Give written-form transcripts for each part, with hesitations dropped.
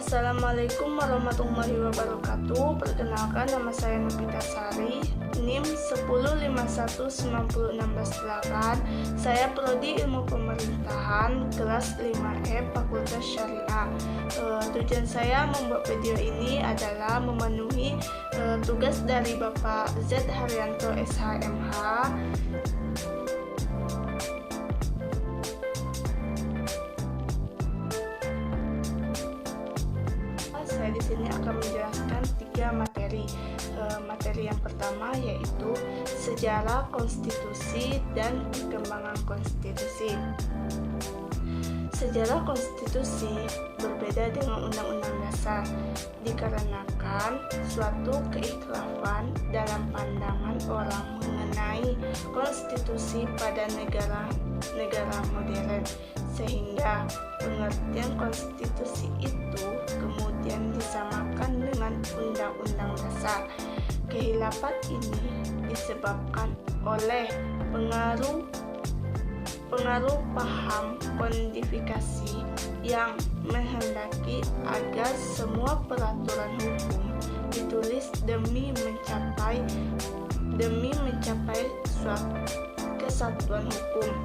Assalamualaikum warahmatullahi wabarakatuh. Perkenalkan, nama saya Novita Sari, NIM 1051968. Saya Prodi Ilmu Pemerintahan kelas 5E Fakultas Syariah. Tujuan saya membuat video ini adalah memenuhi tugas dari Bapak Z. Haryanto SHMH. Saya di sini akan menjelaskan 3 materi. Materi yang pertama yaitu sejarah konstitusi dan perkembangan konstitusi. Sejarah konstitusi berbeda dengan undang-undang dasar dikarenakan suatu keikhlafan dalam pandangan orang mengenai konstitusi pada negara modern, sehingga pengertian konstitusi itu kemudian disamakan dengan undang-undang dasar. Kehilafan ini disebabkan oleh pengaruh paham kodifikasi yang menghendaki agar semua peraturan hukum ditulis demi mencapai suatu kesatuan hukum,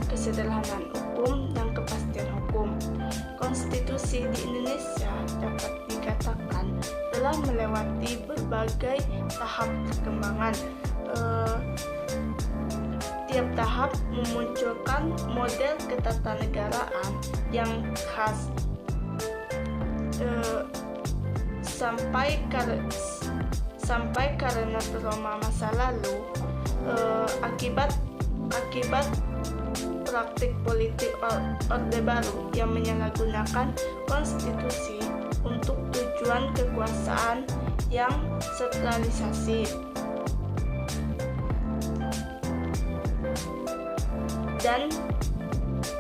kesederhanaan hukum, dan kepastian hukum. Konstitusi di Indonesia dapat dikatakan telah melewati berbagai tahap perkembangan. Tiap tahap memunculkan model ketatanegaraan yang khas, sampai karena trauma masa lalu, akibat praktik politik Orde Baru yang menyalahgunakan konstitusi untuk tujuan kekuasaan yang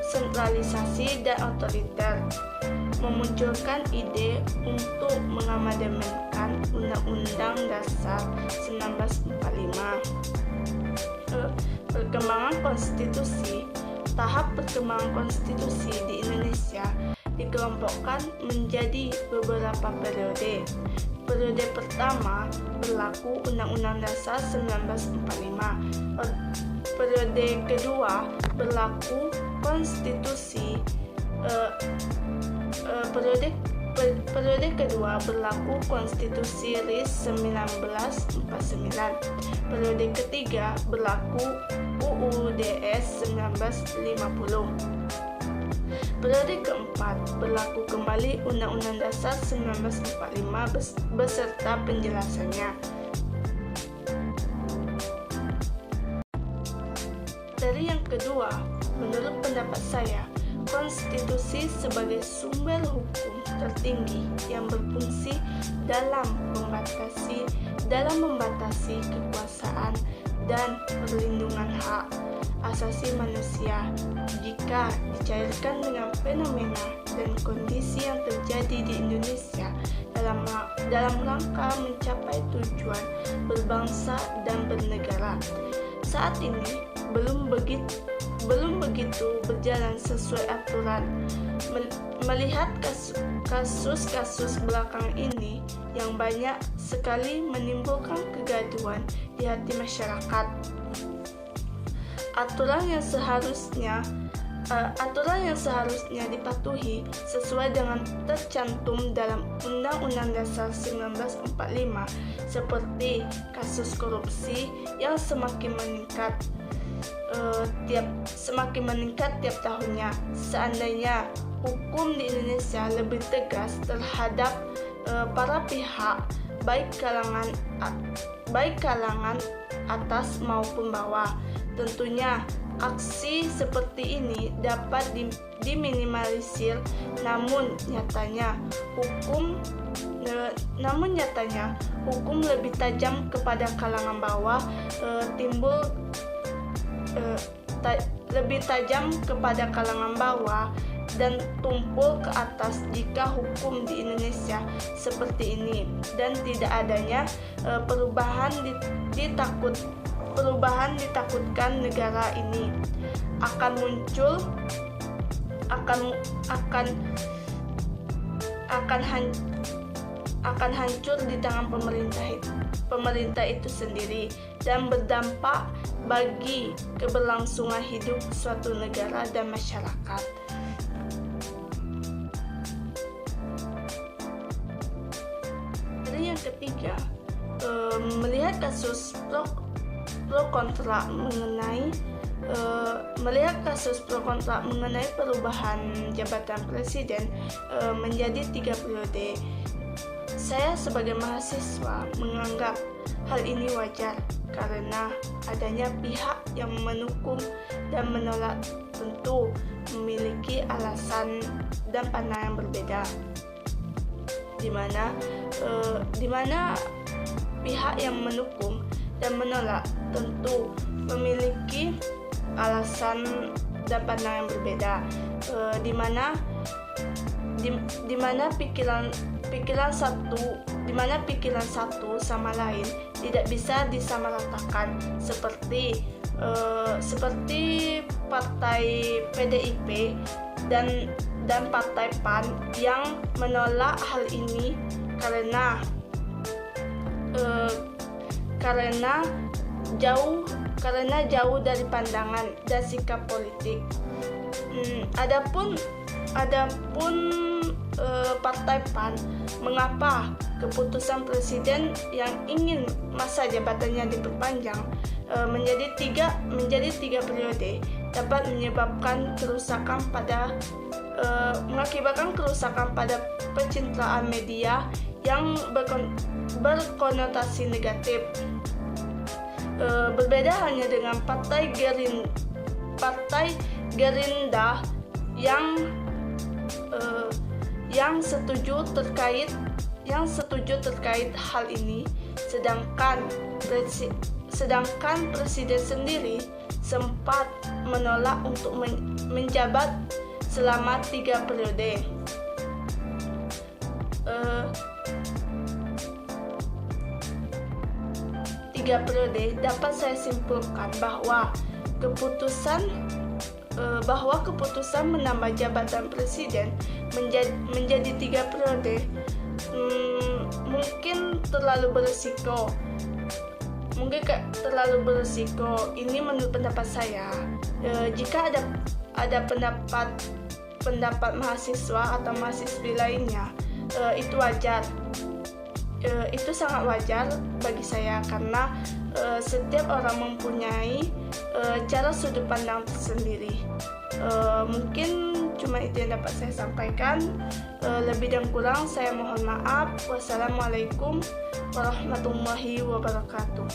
sentralisasi dan otoriter, memunculkan ide untuk mengamandemenkan Undang-Undang Dasar 1945. Perkembangan konstitusi. Tahap perkembangan konstitusi di Indonesia dikelompokkan menjadi beberapa periode. Periode pertama berlaku Undang-Undang Dasar 1945. Periode kedua berlaku konstitusi. Periode kedua berlaku konstitusi RIS 1949. Periode ketiga berlaku UUDS 1950. Periode keempat berlaku kembali Undang-Undang Dasar 1945 beserta penjelasannya. Materi yang kedua, menurut pendapat saya, konstitusi sebagai sumber hukum tertinggi yang berfungsi dalam membatasi kekuasaan dan perlindungan hak asasi manusia. Jika dicairkan dengan fenomena dan kondisi yang terjadi di Indonesia dalam rangka mencapai tujuan berbangsa dan bernegara, saat ini belum begitu berjalan sesuai aturan. Melihat kasus-kasus belakang ini yang banyak sekali menimbulkan kegaduhan di hati masyarakat. Aturan yang seharusnya dipatuhi sesuai dengan tercantum dalam Undang-Undang Dasar 1945, seperti kasus korupsi yang semakin meningkat tiap tahunnya. Seandainya hukum di Indonesia lebih tegas terhadap para pihak, baik kalangan atas maupun bawah, tentunya aksi seperti ini dapat diminimalisir. Namun nyatanya hukum lebih tajam kepada kalangan bawah, lebih tajam kepada kalangan bawah dan tumpul ke atas jika hukum di Indonesia seperti ini, dan tidak adanya perubahan ditakutkan negara ini akan muncul akan hancur di tangan pemerintah itu sendiri dan berdampak bagi keberlangsungan hidup suatu negara dan masyarakat. Jadi yang ketiga, melihat kasus pro kontra mengenai perubahan jabatan presiden menjadi 3 periode. Saya sebagai mahasiswa menganggap hal ini wajar karena adanya pihak yang mendukung dan menolak tentu memiliki alasan dan pandangan berbeda, di mana pihak yang mendukung dan menolak tentu memiliki alasan dan pandangan berbeda, di mana pikiran satu sama lain tidak bisa disamaratakan seperti partai PDIP dan partai PAN yang menolak hal ini karena jauh dari pandangan dan sikap politik. Adapun Partai PAN, mengapa keputusan presiden yang ingin masa jabatannya diperpanjang menjadi tiga periode dapat mengakibatkan kerusakan pada pencitraan media yang berkonotasi negatif. Berbeda hanya dengan Partai Gerindra yang setuju terkait hal ini, sedangkan presiden sendiri sempat menolak untuk menjabat selama 3 periode. Dapat saya simpulkan bahwa keputusan menambah jabatan presiden menjadi 3 periode mungkin terlalu berisiko. Ini menurut pendapat saya. Jika ada pendapat mahasiswa atau mahasiswi lainnya, itu wajar. Itu sangat wajar bagi saya karena setiap orang mempunyai cara sudut pandang tersendiri. Mungkin cuma itu yang dapat saya sampaikan. Lebih dan kurang saya mohon maaf. Wassalamualaikum warahmatullahi wabarakatuh.